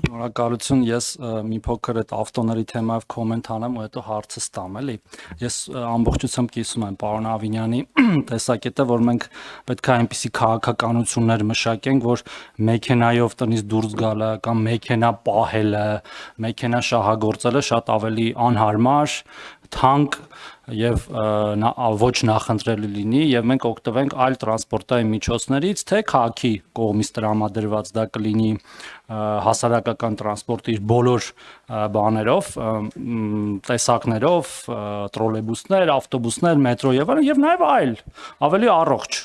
Շնորհակալություն, ես մի փոքր այդ ավտոների թեմայով կոմենտ անեմ ու հետո հարցս տամ, էլի։ Ես ամբողջությամբ կիսում եմ պարոն Ավինյանի տեսակետը, որ մենք պետք է այնպիսի քաղաքականություններ մշակենք, որ մեքենայով տնից դուրս գալը կամ մեքենա պահելը, մեքենա շահագործելը շատ ավելի անհարմար, թանկ եւ ոչ նախընտրելի լինի եւ մենք օգտվենք այլ տրանսպորտային միջոցներից, թե քաղաքի կողմից տրամադրված դա կլինի հասարակական տրանսպորտի բոլոր բաներով, տեսակներով, տրոլեյբուսներ, ավտոբուսներ, մետրո եւ այլն եւ նաեւ այլ ավելի առողջ։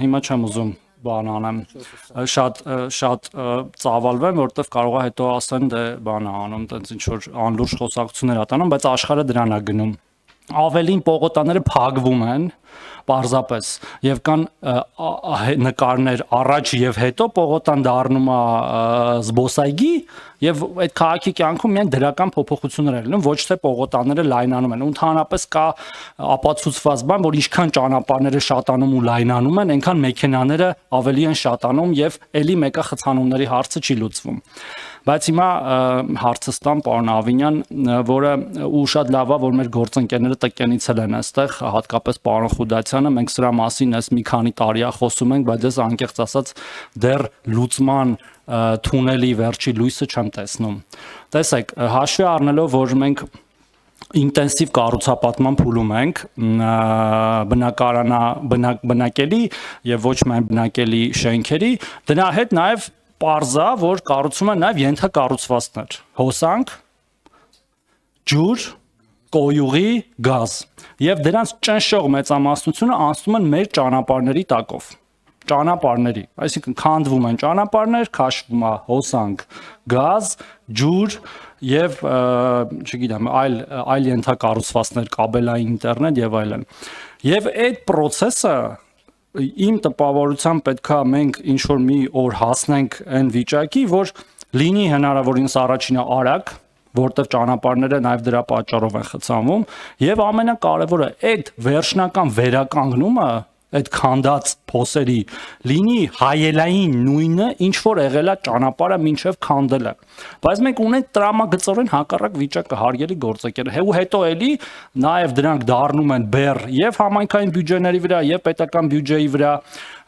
Հիմա չեմ ուզում բան անեմ, շատ ծավալվեմ, որովհետեւ կարող է հետո ասեն դե բան է անում, տենց ինչ որ անլուրջ խոսակցություններ ատանում, բայց աշխարհը դրան է գնում։ Ավելին պողոտաները փակվում են պարզապես եւ կան նկարներ առաջ եւ հետո պողոտան դառնում է զբոսայգի եւ այդ քաղաքի կյանքում միայն դրական փոփոխություններ են լինում, ոչ թե պողոտաները լայնանում են։ Ընդհանրապես կա ապացուցված բան, որ ինչքան ճանապարհները շատանում ու լայնանում են, այնքան մեքենաները ավելի են շատանում եւ ելի մեկը խցանումների հարցը չի լուծվում։ Բայց հիմա հարցս տամ պարոն Ավինյան, որը ու շատ լավ է, որ մեր գործընկերները տկենիցել են այստեղ, հատկապես պարոն Խուդացյանը, մենք սրա մասին այս մի քանի տարի է խոսում ենք, բայց ես անկեղծ ասած դեռ լուծման թունելի վերջի լույսը չեմ տեսնում։ Տեսեք, հաշվի առնելով, որ մենք ինտենսիվ կառուցապատման փուլում ենք բնակելի եւ ոչ միայն բնակելի շենքերի, դրա հետ նաեւ պարզա, որ կառուցում են նաև ենթակառուցվածքներ, հոսանք, ջուր, կոյուղի, գազ, եւ դրանց ճնշող մեծամասնությունը անցնում են մեր ճանապարհների տակով, ճանապարհների, այսինքն քանդվում են ճանապարհներ, քաշվում է հոսանք, գազ, ջուր եւ չգիտեմ, այլ ենթակառուցվածքներ, կաբելային ինտերնետ եւ այլն։ Եվ այդ process-ը իմ տպավորությամբ պետքա մենք ինչ որ մի օր հասնենք այն վիճակի, որ լինի հնարավորինս առաջինը արագ, որտեղ ճանապարհները նաև դրա պատճառով են խցանվում, եւ ամենակարևորը այդ վերջնական վերականգնումը այդ քանդած փոսերի լինի հայելային նույնը, ինչ որ եղել է ճանապարհը մինչև քանդելը։ Բայց մենք ունենք տրամագծորեն հակառակ վիճակը, հարգելի գործընկերներ, ու հետո էլի նաև դրանք դառնում են բեռ եւ համայնքային բյուջեների վրա, եւ պետական բյուջեի վրա,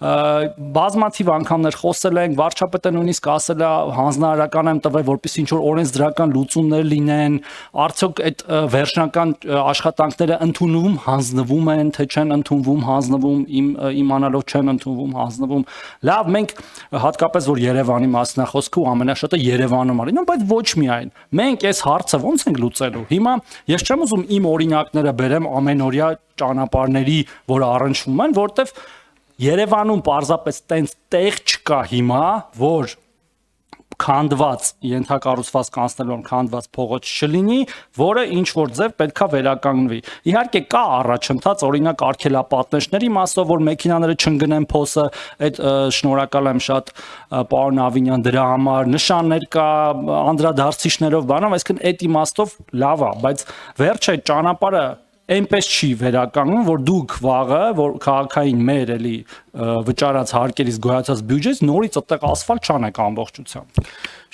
բազմաթիվ անգամներ խոսել ենք, վարչապետը նույնիսկ ասել է հանձնարարական եմ տվել, որպեսզի ինչ որ օրենսդրական լուծումներ լինեն, արդյոք այդ վերջնական աշխատանքները ընդունվում, հանձնվում են, թե չեն ընդունվում, հանձնվում, իմանալով չեն ընդունվում, հանձնվում։ Լավ, մենք հատկապես որ Երևանի մասն է խոսքը ու ամենաշատը Երևանում արին, բայց ոչ միայն։ Մենք այս հարցը ոնց ենք լուծելու։ Հիմա ես չեմ ուզում իմ օրինակները բերեմ ամենօրյա ճանապարհների, որ առնչվում են, որտեվ Երևանում պարզապես տենց տեղ չկա հիմա, որ քանդված ենթակառուցված կանցնելով քանդված փողոց չլինի, որը ինչ որ ձև պետքա վերականգնվի։ Իհարկե կա առաջընթաց, օրինակ արգելապատնեշների մասով, որ մեքենաները չընկնեն փոսը, այդ շնորհակալ եմ շատ պարոն Ավինյան դրա համար, նշաններ կա, անդրադարձիչներով բանով, այսինքն այդ իմաստով լավ է, բայց վերջը ճանապարհը այնպես չի վերականգնում, որ դուք վաղը, որ քաղաքային մեր էլի վճարած հարկերից գոյացած բյուջեից նորից այդտեղ ասֆալտ չանեք ամբողջությամբ։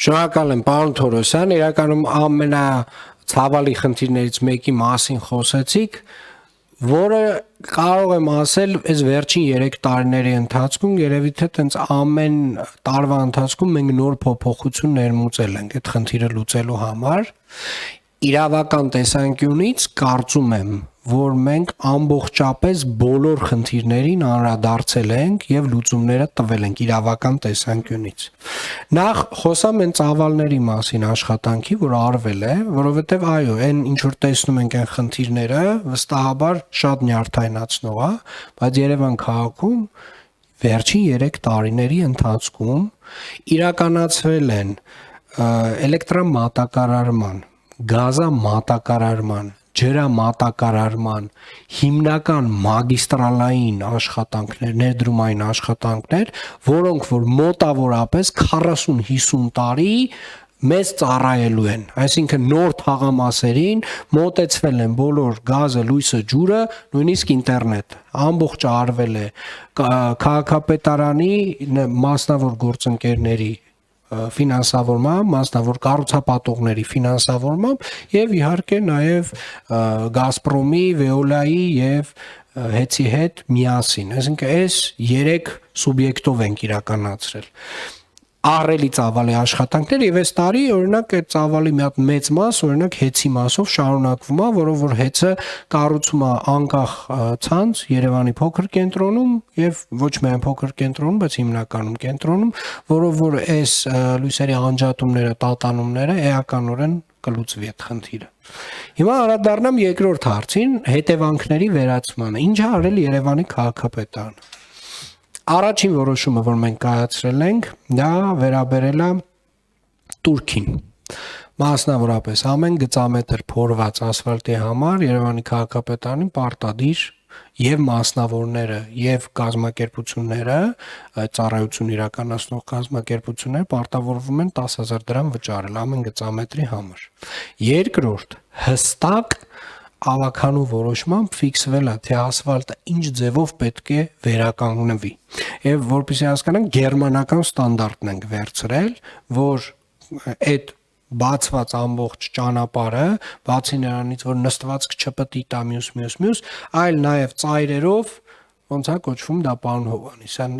Շնորհակալ եմ, պարոն Թորոսյան, իրականում ամենացավալի խնդիրներից մեկի մասին խոսեցիք, որը կարող եմ ասել, այս վերջին 3 տարիների ընթացքում երևի թե տենց ամեն տարվա ընթացքում մենք նոր փոփոխություն ներմուծել ենք այդ խնդիրը լուծելու համար։ Իրավական տեսանկյունից կարծում եմ, որ մենք ամբողջապես բոլոր խնդիրներին անդրադարձել ենք եւ լուծումները տվել ենք իրավական տեսանկյունից։ Նախ խոսամ այն ծավալների մասին աշխատանքի, որ արվել է, որովհետեւ այո, այն ինչ որ տեսնում ենք այն խնդիրները, վստահաբար շատ նյարդայնացնող է, բայց Երևան քաղաքում վերջին 3 տարիների ընթացքում իրականացվել են էլեկտրամատակարարման, գազամատակարարման, ջրամատակարարման, հիմնական մագիստրալային աշխատանքներ, ներդրումային աշխատանքներ, որոնք որ մոտավորապես 40-50 տարի մեզ ծառայելու են, այսինքն նոր թաղամասերին մոտեցվել են բոլոր գազը, լույսը, ջուրը, նույնիսկ ինտերնետ, ամբողջը արվել է քաղաքապետարանի մասնավոր գործընկերների ֆինանսավորմամբ, մասնավոր կառուցապատողների ֆինանսավորմամբ եւ իհարկե նաեւ Գազպրոմի, Վեոլայի եւ Հեցի հետ միասին, այսինքն այս 3 սուբյեկտով ենք իրականացրել ահռելի ծավալի աշխատանքներ եւ այս տարի օրինակ այդ ծավալի մի հատ մեծ մաս օրինակ Հեցի մասով շարունակվում է, որով որ Հեցը կառուցում է անկախ ցանց Երևանի փոքր կենտրոնում եւ ոչ միայն փոքր կենտրոնում, բայց հիմնականում կենտրոնում, որով որ այս լույսերի անջատումները, տատանումները էականորեն կլուծվի այդ խնդիրը։ Հիմա անդրադառնամ երկրորդ հարցին, հետևանքների վերացմանը։ Ինչ է արել Երևանի քաղաքապետարանը։ Առաջին որոշումը, որ մենք կայացրել ենք, դա վերաբերել է Տուրքին։ Մասնավորապես ամեն գծամետր փորված ասֆալտի համար Երևանի քաղաքապետարանին պարտադիր եւ մասնավորները եւ կազմակերպությունները, այդ ծառայություն իրականացնող կազմակերպությունները պարտավորվում են 10,000 դրամ վճարել ամեն գծամետրի համար։ Երկրորդ, հստակ ավականու որոշմամբ ֆիքսվել է թե ասֆալտը ինչ ձևով պետք է վերականգնվի եւ որպեսզի հասկանանք գերմանական ստանդարտն ենք վերցրել, որ այդ բացված ամբողջ ճանապարհը բացի նրանից որ նստվածք չպետք է տա մյուս, այլ նաեւ ծայրերով ոնց է կոչվում դա պարոն Հովհաննիսյան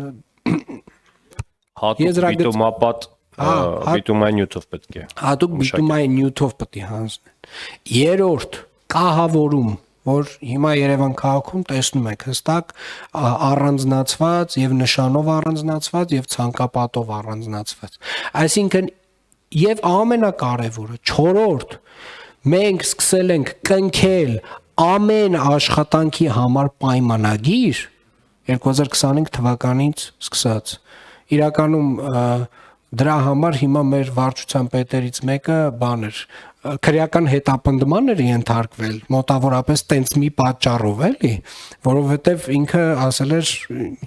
հատուկ բիտումապատ բիտումային նյութով պետք է հատուկ բիտումային նյութով պետք է հանձնեն։ Երրորդ կահավորում, որ հիմա Երևան քաղաքում տեսնում եք հստակ առանձնացված եւ նշանով առանձնացված եւ ցանկապատով առանձնացված։ Այսինքն եւ ամենակարևորը 4-րդ մենք սկսել ենք կնքել ամեն աշխատանքի համար պայմանագիր 2025 թվականից սկսած։ Իրականում դրա համար հիմա մեր վարչության պետերից մեկը բան էր քրեական հետապնդման էր ենթարկվել մոտավորապես տենց մի պատճառով էլի, որովհետև ինքը ասել էր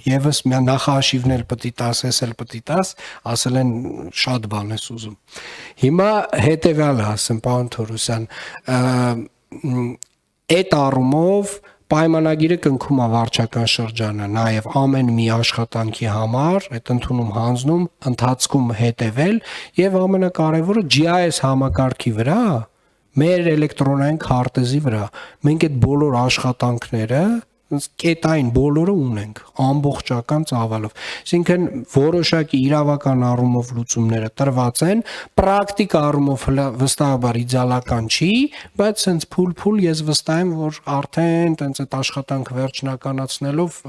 եւս մի նախահաշիվներ պետք է տաս, էլ պետք է տաս, ասել են շատ բան ես ուզում։ Հիմա հետեւյալը ասեմ, պարոն Թորոսյան, այդ առումով պայմանագիրը կնքում է վարչական շրջանը նաև ամեն մի աշխատանքի համար, այդ ընդունում հանձնում, ընթացքում հետևել եւ ամենակարևորը GIS համակարգի վրա, մեր էլեկտրոնային քարտեզի վրա մենք այդ բոլոր աշխատանքները կետային բոլորը ունենք ամբողջական ծավալով։ Այսինքն որոշակի իրավական առումով լուծումները տրված են, պրակտիկ առումով վստահաբար իդեալական չի, բայց sense փուլ ես վստահ եմ, որ արդեն տենց այդ աշխատանք վերջնականացնելով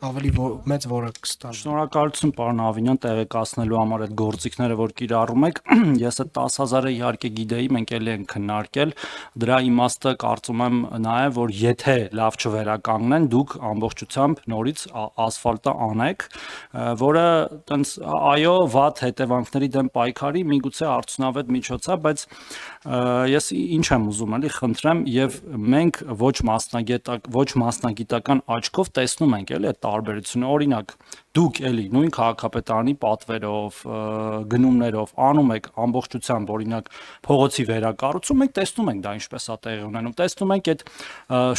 ավելի մեծ որակ կստանա։ Շնորհակալություն պարոն Ավինյան տեղեկացնելու համար այդ գործիքները, որ կիրառում եք։ Ես այդ 10,000-ը իհարկե գիտեի, մենք էլի ենք քննարկել։ Դրա իմաստը կարծում եմ նաև, որ եթե լավ չվերականգնեն, դուք ամբողջությամբ նորից ասֆալտը անեք, որը տենց այո, վատ հետևանքների դեմ պայքարի միգուցե արդյունավետ միջոց է, բայց ես ինչ եմ ուզում էլի խնդրեմ եւ մենք ոչ մասնագիտական աչքով տեսնում ենք էլի այդ տարբերությունը, օրինակ դուք էլի նույն քաղաքապետարանի պատվերով, գնումներով անում եք ամբողջությամբ օրինակ փողոցի վերակառուցում, մենք տեսնում ենք դա ինչպես է տեղի ունենում, տեսնում ենք այդ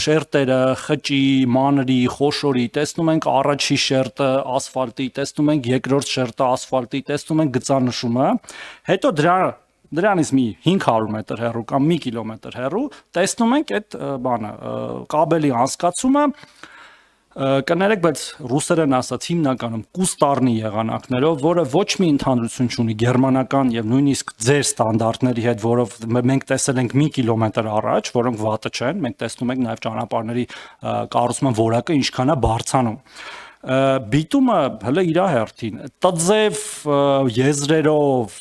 շերտերը, խճի, մանրի, խոշորի, տեսնում ենք առաջի շերտը ասֆալտի, տեսնում ենք երկրորդ շերտը ասֆալտի, տեսնում ենք գծանշումը, հետո դրանից մի 500 մետր հեռու կամ 1 կիլոմետր հեռու տեսնում ենք այդ բանը կաբելի անցկացումը կներեք, բայց ռուսերեն ասած հիմնականում կուստառնի եղանակներով, որը ոչ մի ընդհանրություն չունի գերմանական եւ նույնիսկ ձեր ստանդարտների հետ, որով մենք տեսել ենք 1 կիլոմետր առաջ, որոնք վատը չեն, մենք տեսնում ենք նաեւ ճանապարհների կառուցման որակը ինչքան է բարձրանում։ Բիտումը հələ իր հերթին տձև եզրերով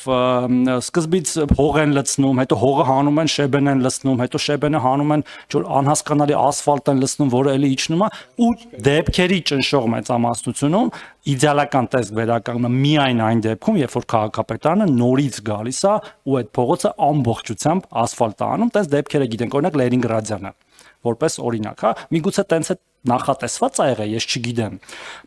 սկզբից հող են լցնում, հետո հողը հանում են, շեբեն են լցնում, հետո շեբենը հանում են, որ անհասկանալի ասֆալտ են լցնում, որը էլի իջնում է ու դեպքերի ճնշող մեծամասնությունում իդեալական տեսք վերականգնում միայն այն դեպքում, երբ որ քաղաքապետարանը նորից գալիս է ու այդ փողոցը ամբողջությամբ ասֆալտ է անում, տես դեպքերը գիտենք, օրինակ Լերինգրադյանը որպես օրինակ, հա, միգուցե տենց է նախատեսված է եղել, ես չգիտեմ,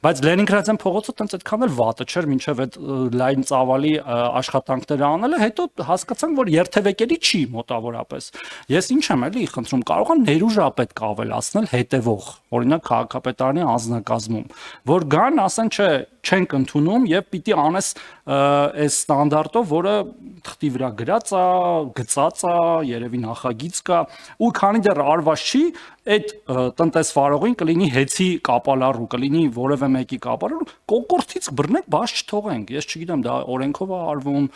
բայց Լենինգրադյան փողոցը տենց այդքան էլ վատը չէր, մինչև այդ լայն ծավալի աշխատանքները անելը, հետո հասկացանք, որ երթևեկելի չի մոտավորապես։ Ես ինչ եմ էլի խնդրում, կարող են ներուժա պետք ավելացնել հետևող, օրինակ քաղաքապետարանի անձնակազմում, որ գան, ասեն, չէ, չենք ընդունում եւ պիտի անես այս ստանդարտով, որը թղթի վրա գրած է, գծած է, երևի նախագիծ կա, ու քանի դեռ արված չի, այդ տնտեսվարողին կլինի հեծի կապալառու, կլինի որևէ մեկի կապալառու, կոկորտից բռնեք, բաց չթողենք։ Ես չգիտեմ, դա օրենքով է արվում,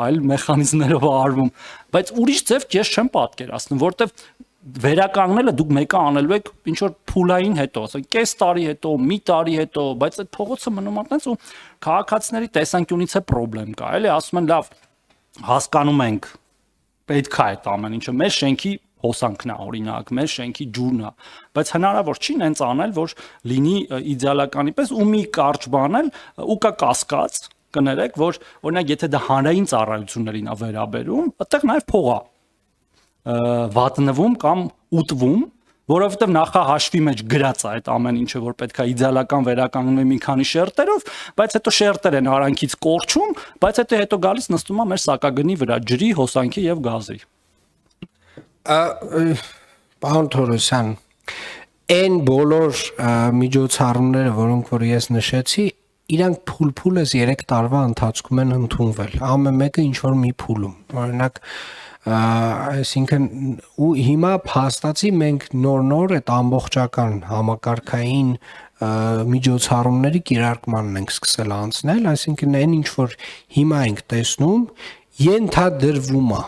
այլ մեխանիզմներով է արվում, բայց ուրիշ ձև ես չեմ պատկերացնում, որտեվ վերականգնելը դուք մեկը անելու եք ինչ որ փուլային հետո, ասենք կես տարի հետո, մի տարի հետո, բայց այդ փողոցը մնում է տենց ու քաղաքացիների տեսանկյունից է խնդրեմ կա, էլի ասում են լավ, հասկանում ենք, պետք է այդ ամեն ինչը մեր շենքի հոսանքն է օրինակ, մեր շենքի ջուրն է, բայց հնարավոր չի նենց անել, որ լինի իդեալականի պես ու մի կարճ բանել ու կա կասկած, կներեք, որ օրինակ եթե դա հանրային ծառայություններին է վերաբերում, այդտեղ նաև փող է վատնվում կամ ուտվում, որովհետև նախահաշվի մեջ գրած է այդ ամեն ինչը, որ պետքա իդեալական վերականգնվի մի քանի շերտերով, բայց հետո շերտեր են արանքից կորչում, բայց հետո գալիս նստում է մեր սակագնի վրա ջրի, հոսանքի եւ գազի։ Պարոն Թորոսյան, այն բոլոր միջոցառումները, որոնք որ ես նշեցի, իրանք փուլ-փուլս 3 տարվա ընթացքում են ընդունվել։ Ամեն մեկը ինչ որ մի փուլում։ Օրինակ այսինքն ու հիմա փաստացի մենք նոր այդ ամբողջական համակարգային միջոցառումների կիրարկմանն ենք սկսել անցնել, այսինքն այն ինչ որ հիմա ենք տեսնում, ենթադրվում է,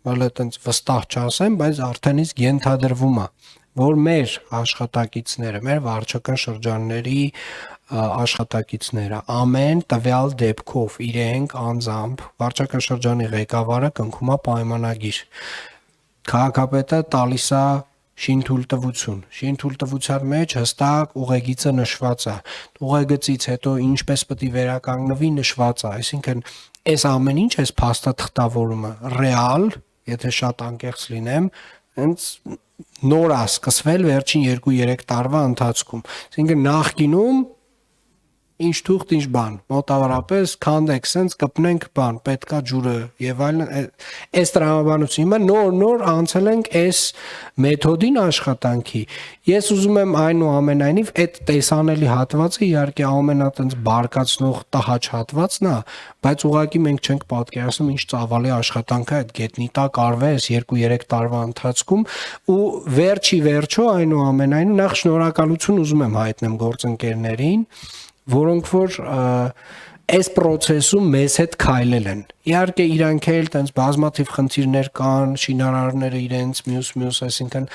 բալը այտենց վստահ չասեմ, բայց արդեն իսկ ենթադրվում է, որ մեր աշխատակիցները, մեր վարչական շրջանների աշխատակիցները ամեն տվյալ դեպքով իրենք անձամբ վարչական շրջանի ղեկավարը կնքում է պայմանագիր, քաղաքապետը տալիս է շինթույլտվության մեջ հստակ ուղեգիծը նշված է, ուղեգծից հետո ինչպես պետք է վերականգնվի նշված է, այսինքն այս ամեն ինչ, այս փաստաթղթավորումը ռեալ, եթե շատ անկեղծ լինեմ, հենց նոր է սկսվել վերջին 2-3 տարվա ընթացքում, այսինքն նախկինում ինչ թուղթ ինչ բան, մոտավորապես քանդեք, սենց կպնենք բան, պետքա ջուրը եւ այլն, այս տրամաբանությունը նոր անցել ենք այս մեթոդին աշխատանքի։ Ես ուզում եմ այնուամենայնիվ այդ տեսանելի հատվածը իհարկե ամենատենց բարկացնող տհաճ հատվածն է, բայց ուղղակի մենք չենք պատկերացնում ինչ ծավալի աշխատանք է այդ գետնի տակ արվել այս 2-3 տարվա ընթացքում ու վերջո այնուամենայնիվ նախ շնորհակալություն ուզում եմ հայտնեմ գործընկերներին, որոնք որ այս process-ում մեզ հետ քայլել են։ Իհարկե իրանք էլ տենց բազմաթիվ խնդիրներ կան, շինարարները իրենց մյուս, այսինքն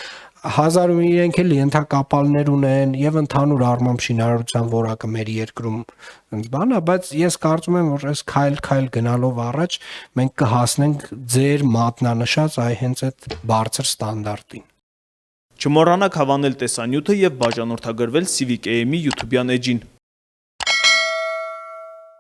հազարում իրենք էլ ենթակապալներ ունեն եւ ընդհանուր առմամբ շինարարության որակը մեր երկրում տենց բան է, բայց ես կարծում եմ, որ այս քայլ գնալով առաջ մենք կհասնենք ձեր մատնանշած այ հենց այդ բարձր ստանդարտին։ Չմոռանաք հավանել տեսանյութը եւ բաժանորդագրվել Civic AM-ի YouTube-յան էջին։